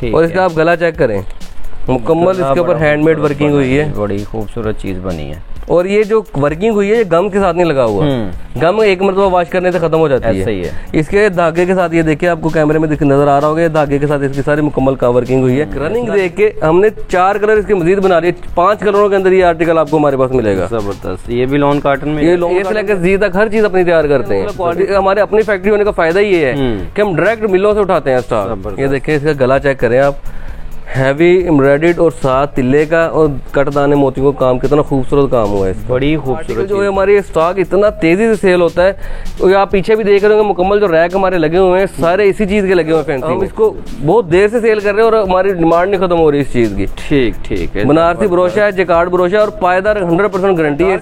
और इसका आप गला चेक करें, मुकम्मल इसके ऊपर हैंडमेड वर्किंग हुई है, बड़ी खूबसूरत चीज बनी है। और ये जो वर्किंग हुई है ये गम के साथ नहीं लगा हुआ, गम एक मरतबा वॉश करने से खत्म हो जाती है। सही है। इसके धागे के साथ ये देखिए, आपको कैमरे में नजर आ रहा होगा, धागे के साथ इसकी सारी मुकम्मल का वर्किंग हुई है। रनिंग देख के हमने 4 कलर इसके मजीद बना लिए, 5 कलरों के अंदर ये आर्टिकल आपको हमारे पास मिलेगा। जबरदस्त। ये भी लॉन कॉटन में, ये लॉन से लेकर जी तक हर चीज अपनी तैयार करते हैं। हमारे अपनी फैक्ट्री होने का फायदा ये है कि हम डायरेक्ट मिलों से उठाते हैं स्टॉक। ये देखिए, इसका गला चेक करें आप, हैवी एम्ब्रॉयडर्ड और साथ तिल्ले का और कटदाने मोतियों का काम, कितना खूबसूरत काम हुआ है। बड़ी खूबसूरत जो है हमारी स्टॉक इतना तेजी से सेल होता है। तो आप पीछे भी देख रहे होंगे, मुकम्मल जो रैक हमारे लगे हुए हैं सारे इसी चीज के लगे हुए हैं। हम इसको बहुत देर से सेल कर रहे हैं और हमारी डिमांड नहीं खत्म हो रही इस चीज की। ठीक है। बनारसी ब्रोशा है, जैकार्ड ब्रोशा और पायदार 100% गारंटी है।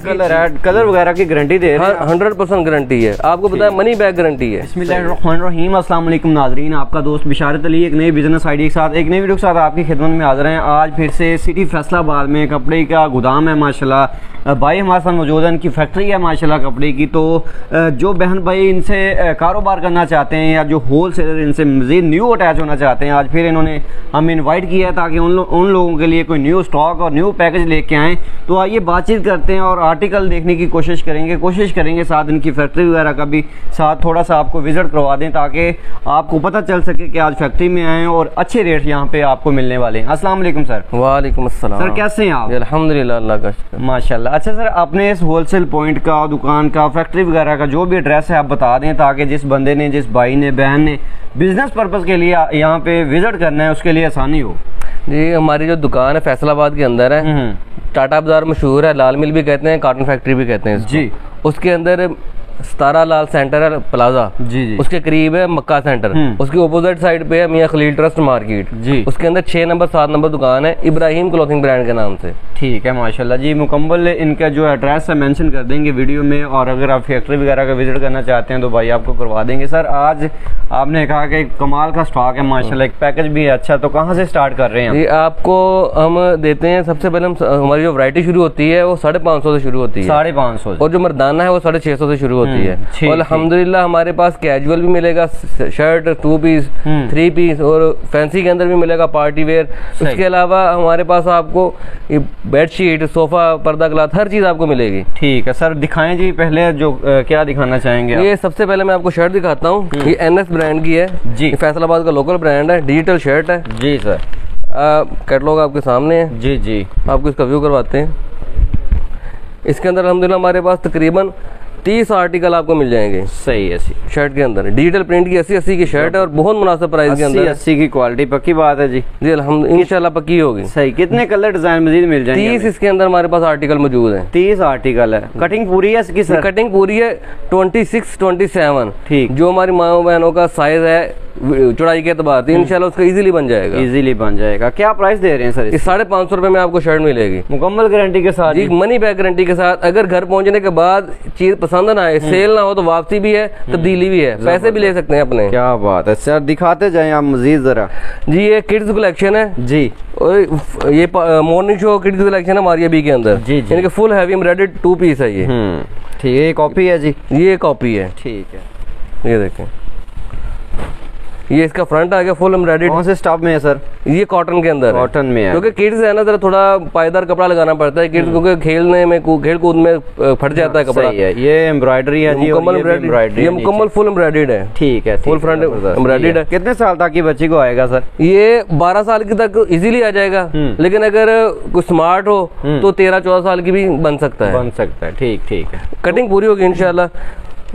कलर वगैरह की गारंटी दे रहे हैं, 100% गारंटी है। आपको पता है मनी बैक गारंटी है। बिस्मिल्लाहिर्रहमानिर्रहीम। अस्सलाम वालेकुम नाज़रीन, आपका दोस्त बिशारत अली एक नई बिजनेस आइडिया के साथ, एक नई वीडियो के साथ आपकी खिदमत में हाजिर हैं। आज फिर से सिटी फैसलाबाद में कपड़े का गोदाम है माशाल्लाह। भाई हमारे साथ मौजूद है, इनकी फैक्ट्री है माशाल्लाह कपड़े की। तो जो बहन भाई इनसे कारोबार करना चाहते हैं या जो होल सेलर इनसे मजीद न्यू अटैच होना चाहते हैं, आज फिर इन्होंने हमें इन्वाइट किया है ताकि उन लोगों के लिए कोई न्यू स्टॉक और न्यू पैकेज लेके आएँ। तो आइए बातचीत करते हैं और आर्टिकल देखने की कोशिश करेंगे साथ इनकी फैक्ट्री वगैरह का भी साथ थोड़ा सा आपको विजिट करवा दें ताकि आपको पता चल सके कि आज फैक्ट्री में आए और अच्छे रेट यहाँ पे आपको मिलने वाले हैं। अस्सलाम वालेकुम सर। वालेकुम अस्सलाम सर, कैसे हैं आप? अल्हम्दुलिल्लाह, अल्लाह का शुक्र, माशाल्लाह। अच्छा सर, अपने इस होलसेल पॉइंट का, दुकान का, फैक्ट्री वगैरह का जो भी एड्रेस है आप बता दें ताकि जिस बंदे ने, जिस भाई ने, बहन ने बिजनेस पर्पज के लिए यहाँ पे विजिट करना है उसके लिए आसानी हो। जी, हमारी जो दुकान है फैसलाबाद के अंदर है, टाटा बाजार मशहूर है, लाल मिल भी कहते हैं, कॉटन फैक्ट्री भी कहते हैं जी। उसके अंदर 17 लाल सेंटर है प्लाजा जी, उसके करीब है मक्का सेंटर, उसके ऑपोजिट साइड पे है मियां खलील ट्रस्ट मार्केट जी। उसके अंदर 6 नंबर 7 नंबर दुकान है, इब्राहिम क्लॉथिंग ब्रांड के नाम से। ठीक है माशाल्लाह जी। मुकम्मल इनका जो एड्रेस है मेंशन कर देंगे वीडियो में, और अगर आप फैक्ट्री वगैरह का विजिट करना चाहते हैं तो भाई आपको करवा देंगे। सर, आज आपने कहा कि कमाल का स्टॉक है माशाल्लाह, एक पैकेज भी है अच्छा, तो कहाँ से स्टार्ट कर रहे हैं? जी, आपको हम देते हैं, सबसे पहले हमारी जो वैरायटी शुरू होती है वो 550 से शुरू होती है, 550, और जो मर्दाना है वो 650 से शुरू होती है। और अल्हम्दुलिल्लाह हमारे पास कैजुअल भी मिलेगा, शर्ट 2 पीस 3 पीस, और फैंसी के अंदर भी मिलेगा पार्टी वेयर। उसके अलावा हमारे पास आपको बेडशीट, सोफा, पर्दा, क्लॉथ, हर चीज आपको मिलेगी। ठीक है सर, दिखाएं जी पहले जो क्या दिखाना चाहेंगे? ये सबसे पहले मैं आपको शर्ट दिखाता हूँ, ये NS ब्रांड की है जी, फैसलाबाद का लोकल ब्रांड है, डिजिटल शर्ट है जी सर। कैटलॉग आपके सामने है जी जी, आपको इसका व्यू करवाते हैं। इसके अंदर अल्हम्दुलिल्लाह हमारे पास तकरीबन 30 आर्टिकल आपको मिल जाएंगे। सही है। शर्ट के अंदर डिजिटल प्रिंट की 80 की शर्ट है और बहुत मुनासिब प्राइस के अंदर, 80 की क्वालिटी, पक्की बात है जी। जी अल्हम्दुलिल्लाह, इंशाल्लाह पक्की होगी। सही। कितने कलर डिजाइन मजीद मिल जाएंगे? 30 इसके अंदर हमारे पास आर्टिकल मौजूद है। 30 आर्टिकल है। कटिंग पूरी है इसकी सर? कटिंग पूरी है 26 27। ठीक। जो हमारी माओ बहनों का साइज है चौड़ाई के एतबार से इंशाल्लाह उसका इजीली बन जाएगा। इजीली बन जाएगा। क्या प्राइस दे रहे हैं सर? इस 550 रुपए में आपको शर्ट मिलेगी, मुकम्मल गारंटी के साथ जी, मनी बैक गारंटी के साथ। अगर घर पहुंचने के बाद चीज पसंद ना आए, सेल ना हो, तो वापसी भी है, तब्दीली भी है, पैसे भी ले सकते हैं अपने। क्या बात है सर, दिखाते जाएं आप मजीद जरा। जी, ये किड्स कलेक्शन है जी, और ये मॉर्निंग शो किड्स कलेक्शन है हमारी अभी के अंदर जी जी। इनके फुल हैवी एम्ब्रॉयडर्ड 2 पीस है ये। ठीक है, कॉपी है जी? ये कॉपी है। ठीक है, ये देखें, ये इसका फ्रंट आ गया फुल एम्ब्रॉयडर्ड। कौन से स्टॉक में है सर? ये कॉटन के अंदर, कॉटन में है, क्योंकि किड्स है ना, जरा थोड़ा पायदार कपड़ा लगाना पड़ता है किड्स, क्योंकि खेलने में, खेल कूद में फट जाता है कपड़ा। है। ये एम्ब्रॉयडरी है, मुकम्मल एम्ब्रॉयडरी, ये मुकम्मल फुल एम्ब्रॉयडर्ड है। ठीक है, फुल फ्रंट एम्ब्रॉयडर्ड है। कितने साल तक की बच्ची को आएगा सर? ये 12 साल की तक इजीली आ जाएगा, लेकिन अगर कुछ स्मार्ट हो तो 13-14 साल की भी बन सकता है। ठीक है, कटिंग पूरी होगी इंशाल्लाह।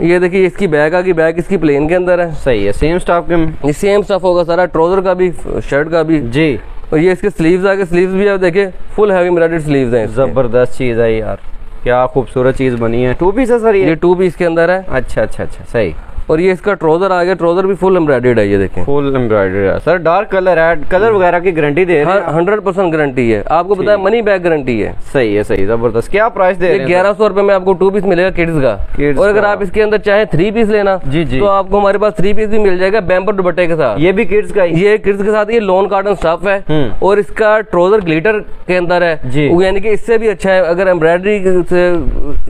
ये देखिए, इसकी बैग आ गई, बैग इसकी प्लेन के अंदर है। सही है। सेम स्टॉक के, ये सेम स्टफ होगा सारा, ट्राउजर का भी, शर्ट का भी जी। और ये इसके स्लीव्स आ गए, स्लीव्स भी आप देखे फुल हैवी एम्ब्रॉयडर्ड स्लीव्स हैं। जबरदस्त चीज है यार, क्या खूबसूरत चीज बनी है। 2 पीस है सर? ये 2 पीस के अंदर है। अच्छा, सही। और ये इसका ट्राउजर आ गया, ट्राउजर भी फुल एम्ब्रॉयडर्ड है, ये देखें फुल एम्ब्रॉयडर्ड है सर। डार्क कलर है, कलर वगैरह की गारंटी दे रहे हैं? 100% गारंटी है, आपको पता है मनी बैक गारंटी है। सही है, सही, जबरदस्त। क्या प्राइस दे रहे हैं? 1100 रुपए में आपको 2 पीस मिलेगा किड्स का। और अगर आप इसके अंदर चाहे 3 पीस लेना जी, तो आपको हमारे पास 3 पीस भी मिल जाएगा बैम्पर दुपट्टे के साथ। ये भी किड्स का? ये किड्स के साथ। ये लॉन कॉटन स्टफ है और इसका ट्राउजर ग्लिटर के अंदर है, यानी कि इससे भी अच्छा है। अगर एम्ब्रॉयडरी से,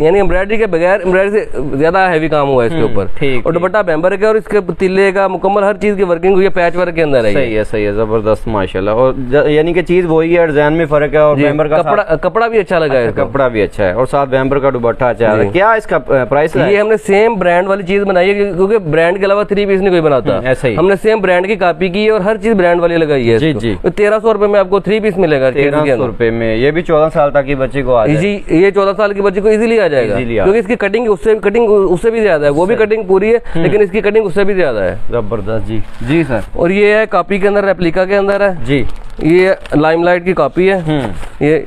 यानी एम्ब्रॉयडरी के बगैर, एम्ब्रॉयडरी से ज्यादा हैवी काम हुआ है इसके ऊपर। और दुपट्टा बैम्बर का और इसके तिल्ले का मुकम्मल हर चीज की वर्किंग हुई है, पैच वर्क के अंदर है। सही है, जबरदस्त माशाल्लाह। और यानी कि चीज वही है, डिजाइन में फर्क है और बैम्बर का कपड़ा भी अच्छा लगा है, कपड़ा भी अच्छा है और साथ बैम्बर का दुपट्टा अच्छा है। क्या इसका प्राइस है? ये हमने सेम ब्रांड वाली चीज बनाई है, क्योंकि ब्रांड के अलावा 3 पीस नहीं कोई बनाता। ऐसा ही हमने सेम ब्रांड की कॉपी की है और हर चीज ब्रांड वाली लगाई है। जी जी। 1300 रुपए में आपको 3 पीस मिलेगा। 1300 रुपए में ये भी 14 साल तक की बच्ची को आ जाए। ये 14 साल की बच्ची को इजीली आ जाएगा, क्योंकि इसकी कटिंग उससे भी ज्यादा है। वो भी कटिंग पूरी है, लेकिन इसकी कटिंग उससे भी ज्यादा है। जबरदस्त जी। जी सर। और ये है कॉपी के अंदर, रेप्लिका के अंदर है जी। ये लाइमलाइट की कॉपी है, ये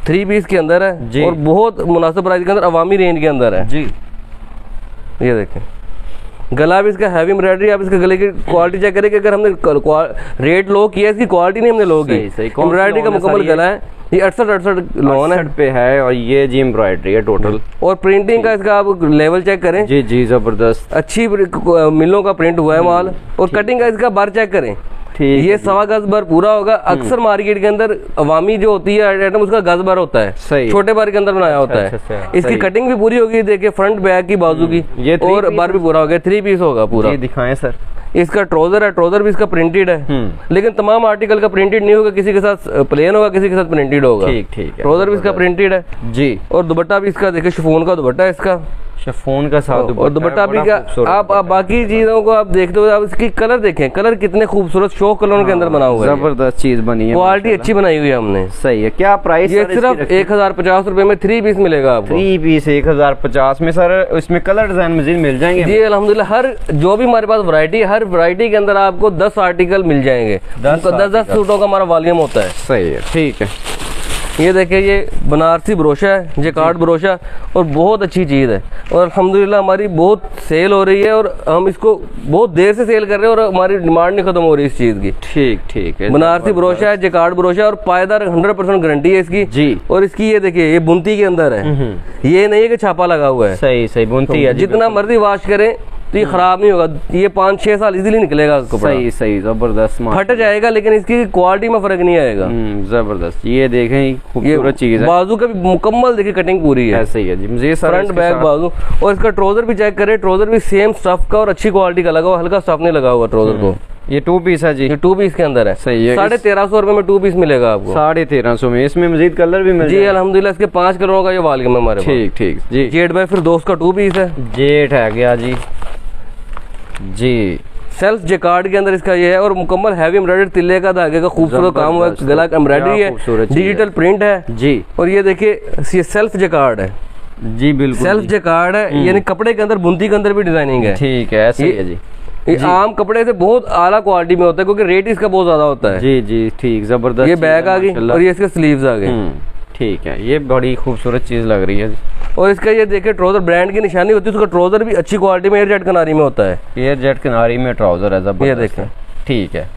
3 पीस के अंदर है जी। और बहुत मुनासिब प्राइस के अंदर, अवामी रेंज के अंदर है जी। ये देखें, गला भी इसका हैवी एम्ब्रॉयडरी। आप इसके गले की क्वालिटी चेक करें कि अगर हमने रेट लो किया, इसकी क्वालिटी नहीं हमने लो की। एम्ब्रॉयडरी का मुकम्मल गला है। ये 68 लोन है पे है और ये जी एम्ब्रॉयडरी है टोटल। और प्रिंटिंग का इसका आप लेवल चेक करें जी जी, जबरदस्त अच्छी मिलों का प्रिंट हुआ है माल। और कटिंग का इसका बार चेक करें, ये 1.25 गज भर पूरा होगा। अक्सर मार्केट के अंदर अवामी जो होती है आइटम, उसका गज भर होता है, छोटे बार के अंदर बनाया होता है। इसकी कटिंग भी पूरी होगी, देखिए फ्रंट बैक की बाजू की, और बार भी पूरा हो गया। 3 पीस होगा पूरा। दिखाएं सर। इसका ट्राउजर है, ट्राउजर भी इसका प्रिंटेड है, लेकिन तमाम आर्टिकल का प्रिंटेड नहीं होगा, किसी के साथ प्लेन होगा, किसी के साथ प्रिंटेड होगा। ठीक है। ट्राउजर भी इसका प्रिंटेड है जी। और दुपट्टा भी इसका देखिए शिफॉन का दुपट्टा है इसका, शिफॉन का साथ और दुपट्टा भी का। आप बाकी चीजों को आप देखते हो, आप इसकी कलर देखें, कलर कितने खूबसूरत शो कलरों के अंदर बना हुआ है। जबरदस्त चीज बनी है, क्वालिटी अच्छी बनाई हुई है हमने। सही है। क्या प्राइस? ये सिर्फ 1050 रुपए में 3 पीस मिलेगा आपको। 3 पीस 1050 में सर। इसमें कलर डिजाइन मजीद मिल जाएंगे जी अल्हम्दुलिल्लाह। हर जो भी हमारे पास वैरायटी, हर वैरायटी के अंदर आपको 10 आर्टिकल मिल जाएंगे। 10 सूटों का हमारा वॉल्यूम होता है। सही है, ठीक है। ये देखिए, ये बनारसी ब्रोशा है, जेकार्ड ब्रोशा, और बहुत अच्छी चीज़ है। और अल्हम्दुलिल्लाह हमारी बहुत सेल हो रही है, और हम इसको बहुत देर से सेल कर रहे हैं, और हमारी डिमांड नहीं खत्म हो रही इस चीज़ की। ठीक है। बनारसी ब्रोशा है, जेकार्ड ब्रोशा, और पायदार 100% गारंटी है इसकी जी। और इसकी ये देखिए, ये बुनती के अंदर है, ये नहीं है कि छापा लगा हुआ है। सही बुनती है। जितना मर्जी वॉश करें तो ये खराब नहीं होगा। ये 5-6 साल इजीली निकलेगा कपड़ा। सही जबरदस्त। फट जाएगा, लेकिन इसकी क्वालिटी में फर्क नहीं आएगा। जबरदस्त। ये देखें, खूबसूरत चीज है। बाजू का भी मुकम्मल देखिए, कटिंग पूरी है। ऐसे ही है जी, फ्रंट बैक बाजू। और इसका ट्राउजर भी चेक करें, ट्राउजर भी सेम स्टफ का और अच्छी क्वालिटी का लगा हुआ, हल्का स्टफ नहीं लगा हुआ ट्राउजर को। ये 2 पीस है जी। ये 2 पीस के अंदर है। सही है। 1350 रुपए में 2 पीस मिलेगा आपको। 1350 में। इसमें मजीद कलर भी मिल जी अल्हम्दुलिल्लाह। इसके 5 कलरों का ये वॉल्यूम है हमारे पास। ठीक जी। जेट बाय फिर दोस्त का 2 पीस है। जेट है गया जी। सेल्फ जेकार्ड के अंदर इसका ये है, और मुकम्मल हैवी एम्ब्रॉयडरी, तिल्ले का धागे का खूबसूरत काम हुआ है, गला एम्ब्रॉयडरी है, डिजिटल प्रिंट है जी। और ये देखिए, ये सेल्फ जेकार्ड है जी। बिल्कुल सेल्फ जेकार्ड है, यानी कपड़े के अंदर, बुनती के अंदर भी डिजाइनिंग है। ठीक है, ऐसे ही है जी। ये आम कपड़े से बहुत आला क्वालिटी में होता है, क्योंकि रेट इसका बहुत ज्यादा होता है। जी ठीक, जबरदस्त। ये बैक आ गई, और ये इसके स्लीव्स आ गए। ठीक है, ये बड़ी खूबसूरत चीज लग रही है। और इसका ये देखिए, ट्राउजर ब्रांड की निशानी होती है, उसका ट्राउजर भी अच्छी क्वालिटी में एयरजेट किनारी में होता है। एयरजेट किनारी में ट्राउजर है, जबरदस्त। ये देखें, ठीक है।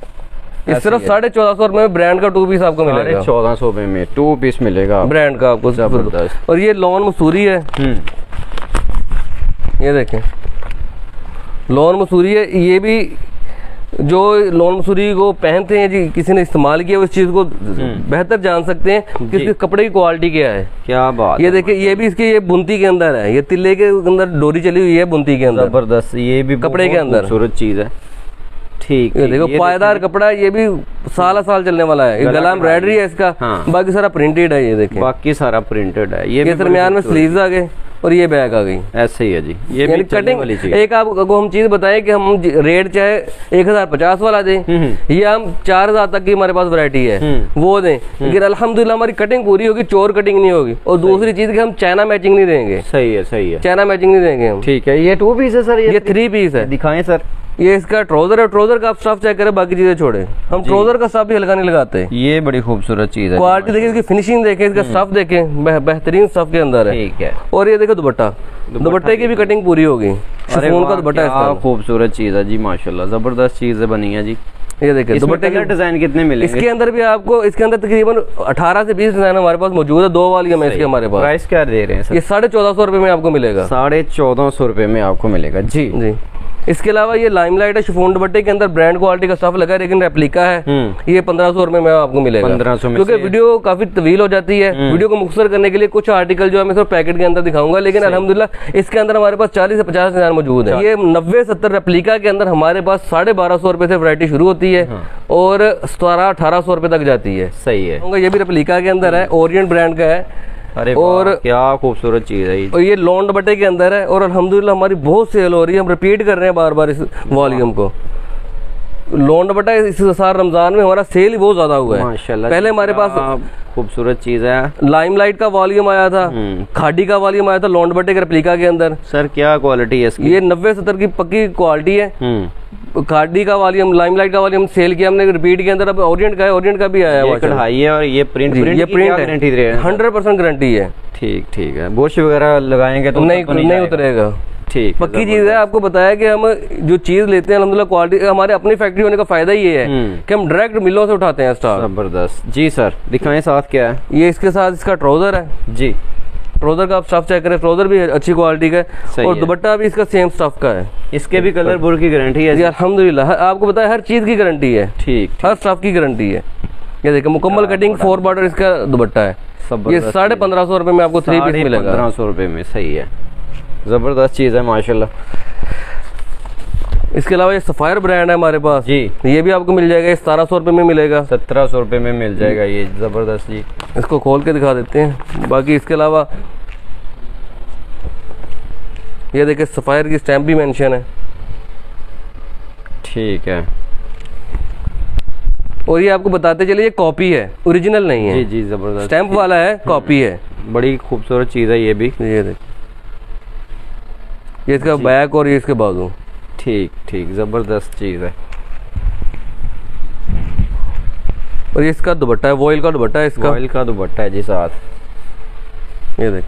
ये सिर्फ 1450 रुपए में ब्रांड का 2 पीस आपको मिलेगा। 1400 रुपए में 2 पीस मिलेगा ब्रांड का आपको, जबरदस्त। और ये लॉन मसूरी है। ये देखें, लॉन मसूरी है। ये भी जो लॉन मसूरी को पहनते हैं जी, किसी ने इस्तेमाल किया उस चीज को बेहतर जान सकते हैं कि इसके कपड़े की क्वालिटी क्या है। क्या बात। ये देखिए, ये भी इसकी ये बुनती के अंदर है, ये तिल्ले के अंदर डोरी चली हुई है बुनती के अंदर। जबरदस्त। ये भी कपड़े के अंदर खूबसूरत चीज है। ठीक। ये देखो, पायदार कपड़ा है, ये भी साल चलने वाला है। गला एम्ब्रॉयडरी है इसका। बाकी सारा प्रिंटेड है। ये देखिए, बाकी सारा प्रिंटेड है। ये दरमियान में स्लीव्स आ गए, और ये बैग आ गई। ऐसे ही है जी। ये भी कटिंग वाली चीज। एक आपको हम चीज बताएं कि हम रेट चाहे 1050 वाला दें, या हम 4000 तक की हमारे पास वैरायटी है वो दें, लेकिन अल्हम्दुलिल्लाह हमारी कटिंग पूरी होगी, चोर कटिंग नहीं होगी। और दूसरी चीज कि हम चाइना मैचिंग नहीं देंगे। सही है। चाइना मैचिंग नहीं देंगे हम। ठीक है। ये 2 पीस है सर? ये 3 पीस है। दिखाएं सर। ये इसका ट्राउजर है, ट्राउजर का आप स्टफ चेक करें, बाकी चीजें छोड़े, हम ट्राउजर का स्टफ भी हल्का नहीं लगाते। ये बड़ी खूबसूरत चीज है। क्वालिटी देखिए, इसकी फिनिशिंग देखें, इसका स्टफ देखें, बेहतरीन स्टफ के अंदर है। ठीक है। और ये देखो दुपट्टा, दुपट्टे की भी कटिंग पूरी होगी। शिफॉन का दुपट्टा है, खूबसूरत चीज है जी, माशाल्लाह, जबरदस्त चीज बनी है जी। ये देखिए, दुपट्टे के डिजाइन कितने मिलेंगे? इसके अंदर भी आपको, इसके अंदर तकरीबन 18 से 20 डिजाइन हमारे पास मौजूद है। 2 वाली है इसके हमारे पास। प्राइस क्या दे रहे हैं सर? ये 1450 रुपए में आपको मिलेगा। 1450 रुपए में आपको मिलेगा जी। इसके अलावा ये लाइमलाइट है, शिफॉन दुपट्टे के अंदर ब्रांड क्वालिटी का स्टफ लगा है, लेकिन रेप्लिका है। ये 1500 रुपए में आपको मिलेगा, 1500 में, क्योंकि वीडियो काफी तवील हो जाती है। वीडियो को मुख्तसर करने के लिए कुछ आर्टिकल जो है मैं सिर्फ पैकेट के अंदर दिखाऊंगा, लेकिन अल्हम्दुलिल्लाह इसके अंदर हमारे पास 40 से 50 डिजाइन मौजूद है। ये 90-70 रेप्लिका के अंदर हमारे पास 1250 रुपए से वैरायटी शुरू होती है और 1700-1800 रुपए तक जाती है। सही है। ये भी रेप्लिका के अंदर है, ओरिएंट ब्रांड का है। अरे और क्या खूबसूरत चीज है। और ये लॉन दुपट्टे के अंदर है और अल्हम्दुलिल्लाह हमारी बहुत सेल हो रही है। हम रिपीट कर रहे हैं बार बार इस वॉल्यूम को। लॉन दुपट्टा इस साल रमजान में हमारा सेल ही बहुत ज्यादा हुआ है माशाल्लाह। पहले हमारे पास खूबसूरत चीज है। लाइमलाइट का वॉल्यूम आया था, खाड़ी का वॉल्यूम आया था लॉन दुपट्टे के रेप्लिका के अंदर। सर क्या क्वालिटी है इसकी? ये 90-70 की पक्की क्वालिटी है। खाड़ी का वॉल्यूम, लाइमलाइट का वॉल्यूम सेल किया हमने रिपीट के अंदर। अब ओरिएंट का है, ओरिएंट का भी आया है। ये कढ़ाई है और ये प्रिंट है, 100% गारंटी है। ठीक ठीक है। बुश वगैरह लगाएंगे तो नहीं उतरेगा। ठीक, पक्की चीज है। आपको बताया कि हम जो चीज लेते हैं अल्हम्दुलिल्लाह क्वालिटी, हमारे अपनी फैक्ट्री होने का फायदा ये है कि हम डायरेक्ट मिलों से उठाते हैं स्टॉक। जबरदस्त जी सर। दिखाएं साथ क्या है। ये इसके साथ इसका ट्राउजर है जी। ट्राउजर का आप स्टफ चेक करें, ट्राउजर भी अच्छी क्वालिटी का है और दुपट्टा भी इसका सेम स्टफ का है। इसके भी कलर बुर की गारंटी है? अल्हम्दुलिल्लाह आपको पता है हर चीज की गारंटी है। ठीक, हर स्टफ की गारंटी है। ये देखिए मुकम्मल कटिंग 4 बॉर्डर इसका दुपट्टा है। ये 1550 रुपए में आपको 3 पीस मिलेगा। 1500 रुपए में। सही है, जबरदस्त चीज है माशाल्लाह। इसके अलावा ये सफायर ब्रांड है हमारे पास जी। ये भी आपको मिल जाएगा, 1700 रुपए में मिलेगा। 1700 रुपए में मिल जाएगा ये। जबरदस्त जी। इसको खोल के दिखा देते हैं। बाकी इसके अलावा ये देखिए सफायर की स्टैम्प भी मेंशन है। ठीक है। और ये आपको बताते चले ये कॉपी है, ओरिजिनल नहीं है। जी जी जबरदस्त। स्टैम्प वाला है, कॉपी है। बड़ी खूबसूरत चीज है ये भी। ये देख, ये इसका बैक और ये इसके बाजू। ठीक ठीक, जबरदस्त चीज है। और ये इसका दुपट्टा है, वॉइल का दुपट्टा है इसका। वॉइल का दुपट्टा है जी साथ। ये देख,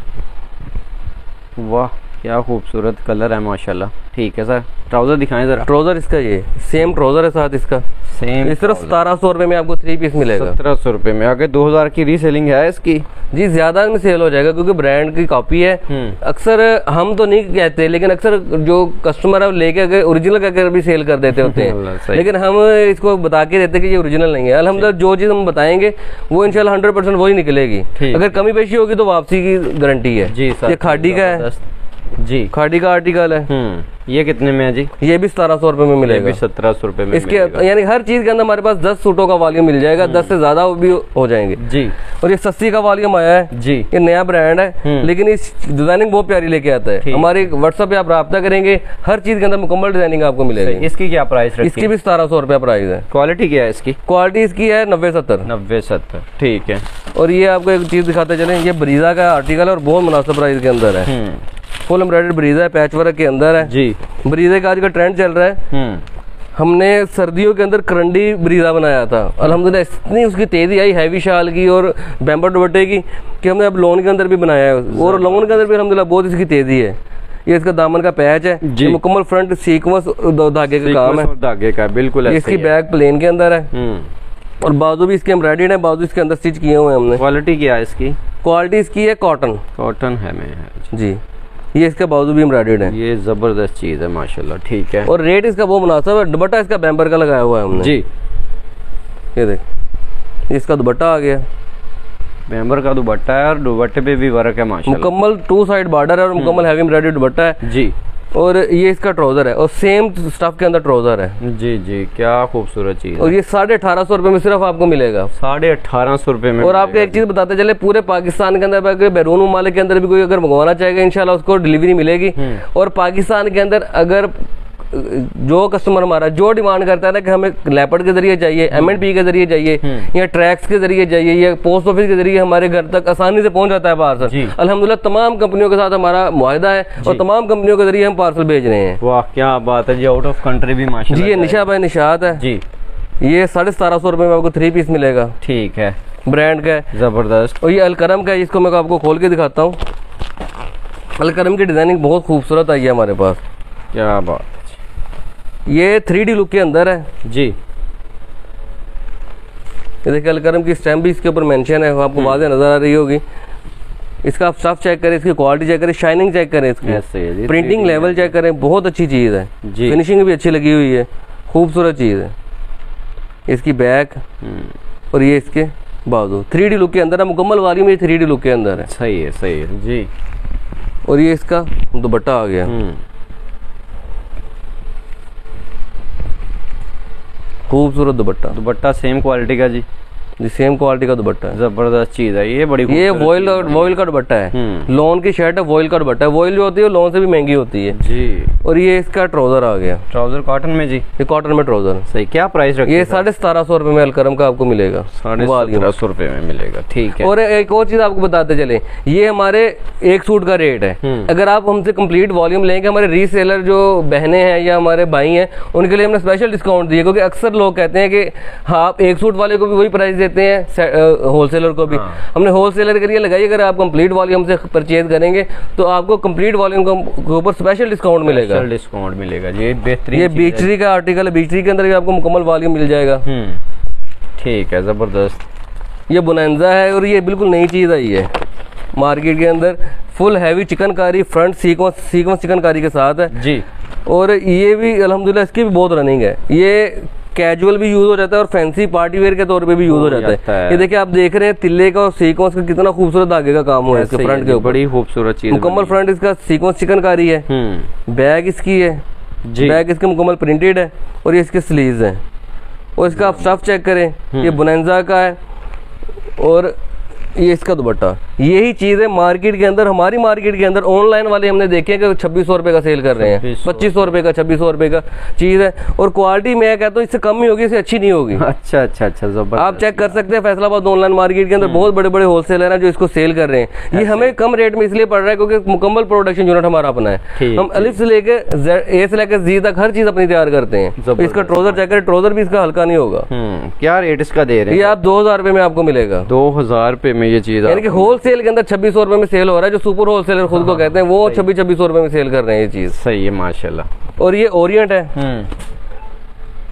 वाह क्या खूबसूरत कलर है माशाल्लाह। ठीक है सर, ट्राउजर दिखाएं जरा। ट्राउजर इसका ये सेम ट्राउजर है साथ इसका। सेम सिर्फ 1700 रुपए में आपको 3 पीस मिलेगा। 1700 रुपए में। आगे 2000 की रीसेलिंग है इसकी? जी ज्यादा में सेल हो जाएगा क्योंकि ब्रांड की कॉपी है। अक्सर हम तो नहीं कहते, लेकिन अक्सर जो कस्टमर है लेके अगर ओरिजिनल कहकर भी सेल कर देते होते हैं लेकिन हम इसको बता के देते कि ये ओरिजिनल नहीं है। अल्हम्दुलिल्लाह जो चीज हम बताएंगे वो इंशाल्लाह 100% वही निकलेगी। अगर कमी पेशी होगी तो वापसी की गारंटी है जी। ये खाड़ी का है जी, खाड़ी का आर्टिकल है। ये कितने में है जी? ये भी 1700 रुपए में मिलेगा। 1700 रुपए में इसके यानी हर चीज के अंदर हमारे पास 10 सूटों का वॉल्यूम मिल जाएगा। 10 से ज्यादा भी हो जाएंगे जी। और ये 80 का वॉल्यूम आया है जी। ये नया ब्रांड है लेकिन इस डिजाइनिंग बहुत प्यारी लेके आता है। हमारे व्हाट्सएप पे आप राब्ता करेंगे, हर चीज के अंदर मुकम्मल डिजाइनिंग आपको मिलेगी। इसकी क्या प्राइस? इसकी भी 1700 रुपया प्राइस है। क्वालिटी क्या है इसकी? क्वालिटी इसकी है 90-70। ठीक है। और ये आपको एक चीज दिखाते चले, ये ब्रीजा का आर्टिकल है और बहुत मुनासिब प्राइस के अंदर है। फुल एम्ब्रॉयडर्ड ब्रीजा है, पैच वर्क के अंदर है जी। ब्रीजे का आज का ट्रेंड चल रहा है। हमने सर्दियों के अंदर करंडी ब्रीजा बनाया था। अल्हम्दुलिल्लाह इतनी उसकी तेजी आई हैवी शाल की और बैम्बर दुपट्टे की कि हमने अब लोन के अंदर भी बनाया है और लोन के अंदर भी अल्हम्दुलिल्लाह बहुत इसकी तेजी है। ये इसका दामन का पैच है जी। मुकम्मल फ्रंट सीक्वेंस धागे का काम है, धागे का बिल्कुल। इसकी बैक प्लेन के अंदर है और बाजू भी इसके एम्ब्रॉयडर्ड है, बाजू इसके अंदर स्टिच किए हुए हैं हमने। क्वालिटी क्या है इसकी? क्वालिटी इसकी है कॉटन है जी। ये इसका बाजू भी एम्ब्रॉयडर्ड है। ये जबरदस्त चीज है माशाल्लाह। ठीक है। और रेट इसका बहुत मुनासिब है। दुपट्टा इसका बैम्बर का लगाया हुआ है हमने जी। ये देख, इसका दुपट्टा आ गया, बैम्बर का दुपट्टा है और दुपट्टे पे भी वर्क है माशाल्लाह। मुकम्मल 2 साइड बॉर्डर है और मुकम्मल हैवी एम्ब्रॉयडर्ड दुपट्टा है जी। और ये इसका ट्राउजर है और सेम स्टफ के अंदर ट्राउजर है जी जी। क्या खूबसूरत चीज। और ये 1850 रुपए में सिर्फ आपको मिलेगा। 1850 रुपए में। और आपको एक चीज बताते चले, पूरे पाकिस्तान के अंदर बैरून ममालिक के अंदर भी कोई अगर मंगवाना चाहेगा इंशाल्लाह उसको डिलीवरी मिलेगी। और पाकिस्तान के अंदर अगर जो कस्टमर हमारा जो डिमांड करता है ना कि हमें लेपर्ड के जरिए चाहिए, M&P के जरिए चाहिए या ट्रैक्स के जरिए चाहिए या पोस्ट ऑफिस के जरिए हमारे घर तक आसानी से पहुंच जाता है पार्सल। अल्हम्दुलिल्लाह तमाम कंपनियों के साथ हमारा मुआहिदा है और तमाम कंपनियों के जरिए हम पार्सल भेज रहे हैं। वाह क्या बात है जी। आउट ऑफ कंट्री भी माशाल्लाह जी। ये निशा भाई निशात है जी। ये 1750 रुपए में आपको 3 पीस मिलेगा। ठीक है। ब्रांड का है, जबरदस्त। और ये अलकरम का है, इसको मैं आपको खोल के दिखाता हूँ। अलकरम की डिजाइनिंग बहुत खूबसूरत आई है हमारे पास। क्या बात। ये 3D लुक के अंदर है जी। ये देखिए अलकरम की स्टैम्प भी इसके ऊपर मेंशन है, आपको वाज़ेह नजर आ रही होगी। इसका आप स्टफ चेक करें, इसकी क्वालिटी चेक करें, शाइनिंग चेक करें, इसकी प्रिंटिंग लेवल चेक करें, बहुत अच्छी चीज़ है, फिनिशिंग भी अच्छी लगी हुई है, खूबसूरत चीज़ है। इसकी बैक और ये इसके बाजू 3D लुक के अंदर है, मुकम्मल वाली में 3D लुक के अंदर है। सही है, सही है जी। और ये इसका दुपट्टा आ गया, खूबसूरत दुपट्टा, दुपट्टा सेम क्वालिटी का जी, सेम क्वालिटी का दुपट्टा है, जबरदस्त चीज है ये, बड़ी ये वॉइल का दुपट्टा है, लोन की शर्ट है, वॉइल का दुपट्टा है। वॉइल जो होती है लोन से भी महंगी होती है जी। और ये इसका ट्राउजर आ गया, ट्राउजर कॉटन में जी, ये कॉटन में ट्राउजर। सही, क्या प्राइस रखते हैं? ये 1750 रुपए में अलकरम का आपको मिलेगा, 1750 रुपए में मिलेगा, ठीक है। और एक और चीज आपको बताते चले, ये हमारे एक सूट का रेट है। अगर आप हमसे कंप्लीट वॉल्यूम लेंगे, हमारे रीसेलर जो बहनें हैं या हमारे भाई हैं, उनके लिए हमने स्पेशल डिस्काउंट दिया, क्योंकि अक्सर लोग कहते हैं कि हाँ आप एक सूट वाले को भी वही प्राइस देते हैं, होलसेलर को भी। हमने होलसेलर के लिए लगाई, अगर आप कंप्लीट वॉल्यूम से परचेज करेंगे तो आपको कंप्लीट वॉल्यूम के ऊपर स्पेशल डिस्काउंट मिलेगा, डिस्काउंट मिलेगा। ये बेहतरीन, ये बीचरी का आर्टिकल है, बीचरी के अंदर भी आपको मुकम्मल वॉल्यूम मिल जाएगा। ठीक है, जबरदस्त। ये बोनांजा है और ये बिल्कुल नई चीज आई है मार्केट के अंदर, full heavy chikankari, front sequence chikankari के साथ है जी। और ये भी अल्हम्दुलिल्लाह इसकी भी बहुत रनिंग है, ये कैजुअल भी यूज हो जाता है और फैंसी पार्टी वेयर के तौर पे भी यूज हो जाता है। ये देखिए आप देख रहे हैं तिल्ले का और सीक्वेंस का कितना खूबसूरत धागे का काम हुआ है इसके फ्रंट के ऊपर, बड़ी खूबसूरत चीज, मुकम्मल फ्रंट इसका सीक्वेंस चिकनकारी है। बैग इसकी है जी, बैग इसके मुकम्मल प्रिंटेड है और ये इसके स्लीव्स हैं। और इसका आप स्टफ चेक करें, ये बोनांजा का है और ये इसका दुपट्टा। यही चीज है मार्केट के अंदर, हमारी मार्केट के अंदर ऑनलाइन वाले हमने देखे कि 2600 रुपए का सेल कर रहे हैं, 2500 रुपए का, 2600 रुपए का चीज है। और क्वालिटी मैं कहता हूँ इससे कम ही होगी, इससे अच्छी नहीं होगी। अच्छा अच्छा अच्छा, जबरदस्त। आप चेक कर सकते हैं फैसलाबाद ऑनलाइन मार्केट के अंदर बहुत बड़े बड़े होलसेलर हैं जो इसको सेल कर रहे हैं। ये हमें कम रेट में इसलिए पड़ रहा है क्योंकि मुकम्मल प्रोडक्शन यूनिट हमारा अपना है, हम अलिफ से लेके ए से लेकर जी तक हर चीज अपनी तैयार करते हैं। इसका ट्राउजर चेक करें, ट्राउजर भी इसका हल्का नहीं होगा। क्या रेट इसका दे रहे हैं? ये आप 2000 रुपए में आपको मिलेगा, 2000 रुपए में ये चीज, यानी कि होलसेल के अंदर 2600 रुपए में सेल हो रहा है, जो सुपर होलसेलर खुद को कहते हैं वो 2600 रुपए में सेल कर रहे हैं ये चीज। सही है माशाल्लाह। और ये ओरिएंट है,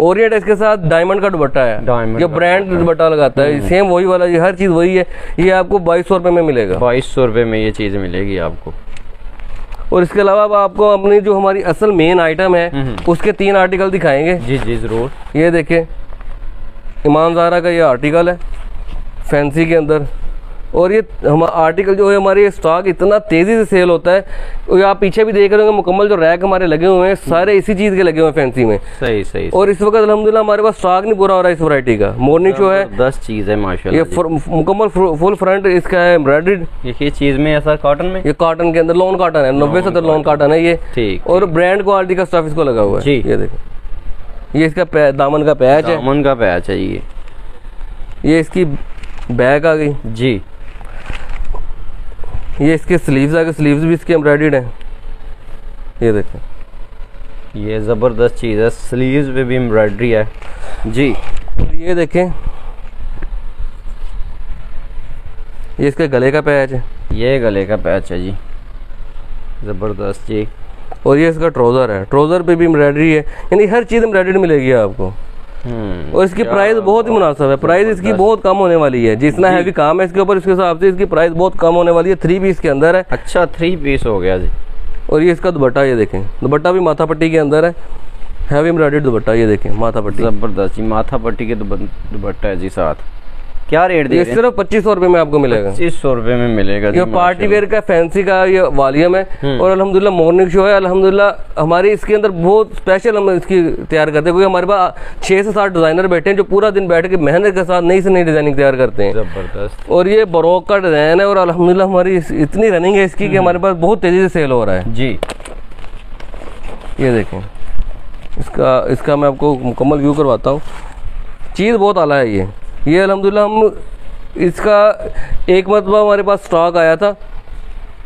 ओरिएंट इसके साथ डायमंड का दुपट्टा है, जो ब्रांड दुपट्टा लगाता है, सेम वही वाला, ये हर चीज वही है। ये आपको 2200 रुपए में मिलेगा, 2200 रुपए में ये चीज मिलेगी आपको। और इसके अलावा आपको अपनी जो हमारी असल मेन आइटम है उसके 3 आर्टिकल दिखाएंगे। जी जी जरूर। ये देखें, इमाम ज़ारा का ये आर्टिकल है फैंसी के अंदर, और ये हम आर्टिकल जो है हमारे स्टॉक इतना तेजी से सेल होता है। और आप पीछे भी देख रहे होंगे मुकम्मल जो रैक हमारे लगे हुए हैं सारे इसी चीज के लगे हुए हैं फैंसी में। सही सही। और इस वक्त अल्हम्दुलिल्लाह हमारे पास स्टॉक नहीं पूरा हो रहा है इस वैरायटी का। मॉर्निंग शो है, 10 चीज है माशाल्लाह। ये मुकम्मल फुल फ्रंट इसका है एम्ब्रॉयडर्ड। ये चीज में ऐसा कॉटन में, ये कॉटन के अंदर लॉन कॉटन है, 90% लॉन कॉटन है ये, ठीक। और ब्रांड क्वालिटी का स्टफ इसको लगा हुआ है। ये देखो, ये इसका दामन का पैच है, दामन का पैच है। ये इसकी बैक आ गई जी। ये इसके स्लीव्स आ गए, स्लीव्स भी इसके एम्ब्रॉयडर्ड हैं। ये देखें, ये जबरदस्त चीज है, स्लीव्स पे भी एम्ब्रॉयडरी है जी। ये देखें, ये इसके गले का पैच है, ये गले का पैच है जी, जबरदस्त जी। और ये इसका ट्राउजर है, ट्राउजर पे भी एम्ब्रॉयडरी है, यानी हर चीज एम्ब्रॉयडर्ड मिलेगी आपको। और इसकी प्राइस बहुत ही मुनासिब है, प्राइस इसकी बहुत कम होने वाली है, जितना हैवी काम है इसके ऊपर उसके हिसाब से इसकी प्राइस बहुत कम होने वाली है। 3 पीस के अंदर है। अच्छा, 3 पीस हो गया जी। और ये इसका दुपट्टा, ये देखें, दुपट्टा भी माथा पट्टी के अंदर है, हैवी एम्ब्रॉयडर्ड दुपट्टा। ये देखें माथा पट्टी, जबरदस्त जी, माथा पट्टी के दुपट्टा है जी साथ। क्या रेट दिया? ये सिर्फ 2500 रुपए में आपको मिलेगा, 2500 रुपए में मिलेगा। ये पार्टी वेयर का फैंसी का ये वॉल्यूम है। और अल्हम्दुलिल्लाह मॉर्निंग शो है, अल्हम्दुलिल्लाह हमारी इसके अंदर बहुत स्पेशल हम इसकी तैयार करते हैं, क्योंकि हमारे पास 6 से 7 डिजाइनर बैठे हैं जो पूरा दिन बैठ के मेहनत के साथ नई से नई डिजाइनिंग तैयार करते हैं। जबरदस्त। और ये बरोक का डिजाइन है और अल्हम्दुलिल्लाह हमारी इतनी रनिंग है इसकी कि हमारे पास बहुत तेजी से सेल हो रहा है जी। ये देखें, इसका मैं आपको मुकम्मल व्यू करवाता हूँ। चीज़ बहुत आला है ये अल्हम्दुलिल्लाह हम इसका एक मरतबा हमारे पास स्टॉक आया था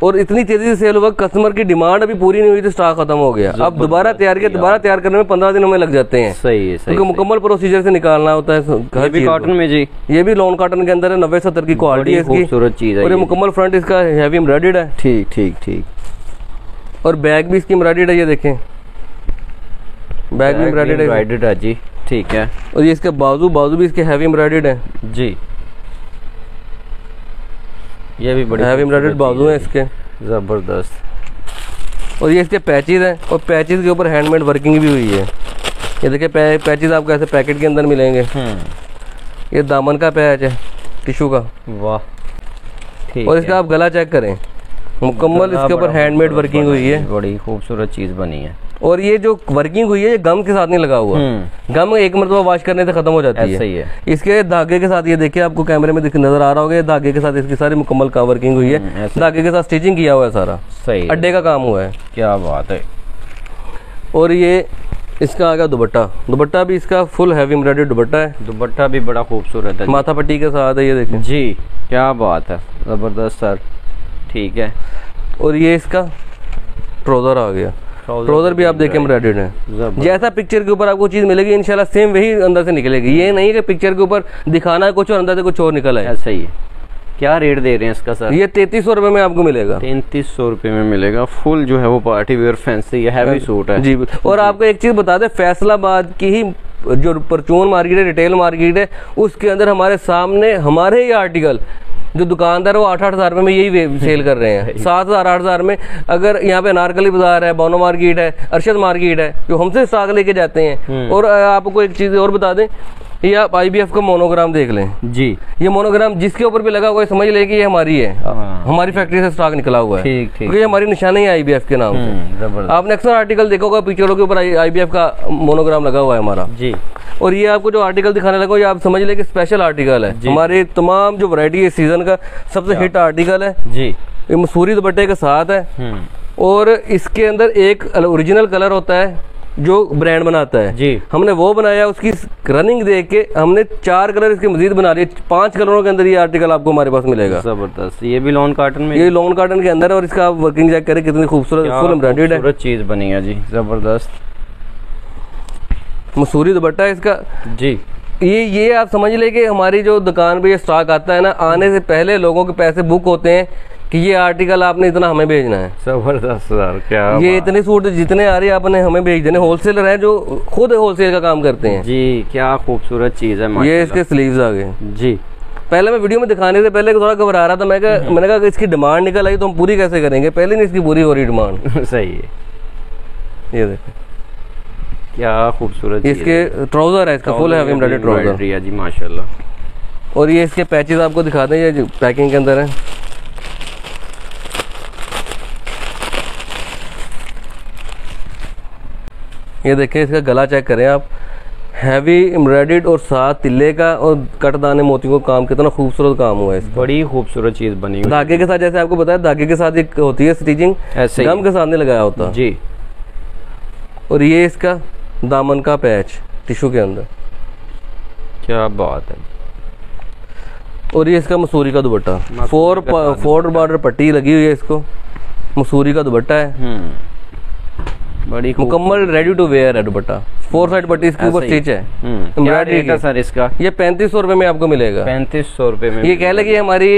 और इतनी तेजी से सेल हुआ, कस्टमर की डिमांड अभी पूरी नहीं हुई थी, स्टॉक खत्म हो गया। अब दोबारा तैयार करने में 15 दिन हमें लग जाते हैं। सही है, क्योंकि मुकम्मल प्रोसीजर से निकालना होता है। हर चीज कॉटन में जी, ये भी लॉन कॉटन के अंदर है, 90-70 की क्वालिटी है इसकी, खूबसूरत चीज है। और ये मुकम्मल फ्रंट इसका हैवी एम्ब्रॉयडर्ड है। ठीक ठीक ठीक। और बैग भी इसकी एम्ब्रॉयडर्ड है, ये देखें, बैग भी एम्ब्रॉयडर्ड है जी, ठीक है। और ये इसके बाजू भी इसके हैवी एम्ब्रॉयडर्ड है जी। ये भी बड़े हैवी एम्ब्रॉयडर्ड बाजू हैं इसके, ज़बरदस्त। और ये इसके पैचेज हैं, और पैचेज के ऊपर हैंडमेड वर्किंग भी हुई है। ये देखिए पैचेज आपको ऐसे पैकेट के अंदर मिलेंगे। ये दामन का पैच है टिशू का, वाह ठीक। और इसका आप गला चेक करें, मुकम्मल इसके ऊपर हैंडमेड वर्किंग हुई है, बड़ी खूबसूरत चीज़ बनी है। और ये जो वर्किंग हुई है ये गम के साथ नहीं लगा हुआ, गम एक मरतबा वॉश करने से खत्म हो जाती है। सही है। इसके धागे के साथ, ये देखिए आपको कैमरे में नजर आ रहा होगा, ये धागे के साथ इसकी सारी मुकम्मल का वर्किंग हुई है, धागे के साथ स्टिचिंग किया हुआ है सारा, सही अड्डे का काम हुआ है। क्या बात है। और ये इसका आ गया दुपट्टा, दुपट्टा भी इसका फुल हैवी एम्ब्रॉयडर्ड दुपट्टा है, दुपट्टा भी बड़ा खूबसूरत है, माथा पट्टी के साथ है, ये देखें जी क्या बात है, ज़बरदस्त सर, ठीक है। और ये इसका ट्राउजर आ गया, ट्राउजर भी आप देखें एम्ब्रॉयडर्ड है, जैसा पिक्चर के ऊपर आपको चीज मिलेगी इंशाल्लाह सेम वही अंदर से निकलेगी। ये नहीं कि पिक्चर के ऊपर दिखाना है कुछ और अंदर से कुछ और निकला है। सही है। क्या रेट दे रहे हैं इसका सर? ये 3300 रुपए में आपको मिलेगा, 3300 रुपए में मिलेगा। फुल जो है वो party wear fancy heavy suit है जी। और आपको एक चीज बता दें, फैसलाबाद की ही जो परचून मार्केट है, रिटेल मार्केट है, उसके अंदर हमारे सामने हमारे ही आर्टिकल जो दुकानदार है वो 8-8 हज़ार में यही सेल कर रहे हैं, 7,000-8,000 में। अगर यहाँ पे अनारकली बाजार है, बोनो मार्केट है, अरशद मार्केट है, जो हमसे स्टॉक लेके जाते हैं। और आपको एक चीज और बता दें, ये आप IBF का मोनोग्राम देख लें जी, ये मोनोग्राम जिसके ऊपर भी लगा हुआ है समझ लें कि ये हमारी है, हमारी फैक्ट्री से स्टॉक निकला हुआ है, क्योंकि ये हमारी निशानी है IBF के नाम से। आपने अक्सर आर्टिकल देखा होगा पिक्चरों के ऊपर IBF का मोनोग्राम लगा हुआ है हमारा जी। और ये आपको जो आर्टिकल दिखाने लगा ये आप समझ लें कि स्पेशल आर्टिकल है, हमारे तमाम जो वैरायटी है सीजन का सबसे हिट आर्टिकल है जी। ये मसूरी दुपट्टे के साथ है, और इसके अंदर एक ओरिजिनल कलर होता है जो ब्रांड बनाता है जी, हमने वो बनाया, उसकी रनिंग देख के हमने 4 कलर इसके मजीद बना लिए, 5 कलरों के अंदर ये आर्टिकल आपको हमारे पास मिलेगा। जबरदस्त। ये भी लॉन कॉटन में, ये लॉन कॉटन के अंदर है, और इसका आप वर्किंग चेक करें कितनी खूबसूरत फुल एम्ब्रॉयडर्ड है, चीज बनी है जी, जबरदस्त। मसूरी दुपट्टा है इसका जी। ये आप समझ ले कि हमारी जो दुकान पे ये स्टॉक आता है ना, आने से पहले लोगों के पैसे बुक होते हैं कि ये आर्टिकल आपने इतना हमें भेजना है। जबरदस्त सर, क्या ये इतने सूट जितने आ रही है आपने हमें भेज देने। होलसेलर है जो खुद होलसेल का काम करते हैं जी। क्या खूबसूरत चीज है। ये इसके स्लीव्स आ गए जी। पहले मैं वीडियो में दिखाने से पहले थोड़ा घबरा रहा था, मैंने कहा इसकी डिमांड निकल आई तो हम पूरी कैसे करेंगे, पहले नहीं इसकी पूरी हो रही डिमांड। सही है। ये देखो क्या खूबसूरत, इसके ट्राउजर है, इसका फुल हैवी एम्ब्रॉयडर्ड ट्राउजर है जी माशाल्लाह। और ये इसके पैचेस आपको दिखा दें, ये पैकिंग के अंदर है। ये देखें, इसका गला चेक करें आप, हैवी एम्ब्रॉयडर्ड और साथ तिल्ले का और कटदाने मोतियों का काम, कितना खूबसूरत काम हुआ है। बड़ी खूबसूरत चीज बनी हुई। धागे के साथ, जैसे आपको बताया धागे के साथ एक होती है स्टिचिंग, गम के साथ नहीं लगाया होता जी। और ये इसका दामन का पैच टिश्यू के अंदर, क्या बात है। और ये इसका मसूरी का दुपट्टा, 4 बॉर्डर पट्टी लगी हुई है, इसको मसूरी का दुपट्टा है, बड़ी मुकम्मल रेडी टू वेयर है दुपट्टा, 4 साइड पट्टी इसके ऊपर स्टिच है। क्या रेट है सर इसका? ये 3500 रुपए में आपको मिलेगा। 3500 रुपए में। ये कह ले कि हमारी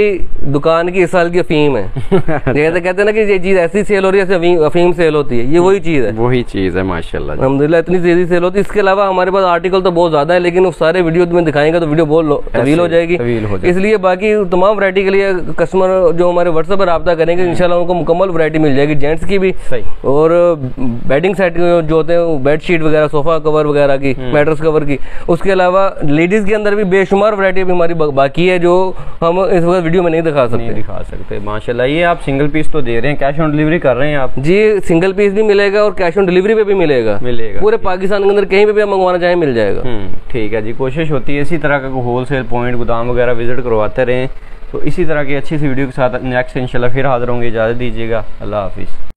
दुकान की इस साल की अफीम है। जैसे कहते हैं ना कि ये चीज ऐसी सेल हो रही है जैसे अफीम सेल होती है, ये वही चीज है। वही चीज है माशाल्लाह, अल्हम्दुलिल्लाह इतनी तेजी सेल होती है। इसके अलावा हमारे पास आर्टिकल तो बहुत ज्यादा है, लेकिन उस सारे वीडियो में दिखाएंगे तो वीडियो बहुत तवील हो जाएगी, इसलिए बाकी तमाम वैरायटी के लिए कस्टमर जो हमारे व्हाट्सएप पर रब्ता करेंगे इंशाल्लाह उनको मुकम्मल वैरायटी मिल जाएगी, जेंट्स की भी और बेडिंग सेट जो होते हैं, बेडशीट वगैरह, सोफा कवर वगैरह की, मैट्रेस कवर की। उसके अलावा लेडीज के अंदर भी बेशुमार वैरायटी भी हमारी बाकी है जो हम इस वक्त वीडियो में नहीं दिखा सकते। माशाल्लाह। ये आप सिंगल पीस तो दे रहे हैं, कैश ऑन डिलीवरी कर रहे हैं आप? जी, सिंगल पीस भी मिलेगा और कैश ऑन डिलीवरी पे भी मिलेगा। पूरे पाकिस्तान के अंदर कहीं पे भी आप मंगवाना चाहें मिल जाएगा। ठीक है जी। कोशिश होती है इसी तरह का होलसेल पॉइंट, गोदाम वगैरह विजिट करवाते रहें। तो इसी तरह की अच्छी सी वीडियो के साथ नेक्स्ट इंशाल्लाह फिर हाजिर होंगे। इजाज़त दीजिएगा। अल्लाह हाफिज़।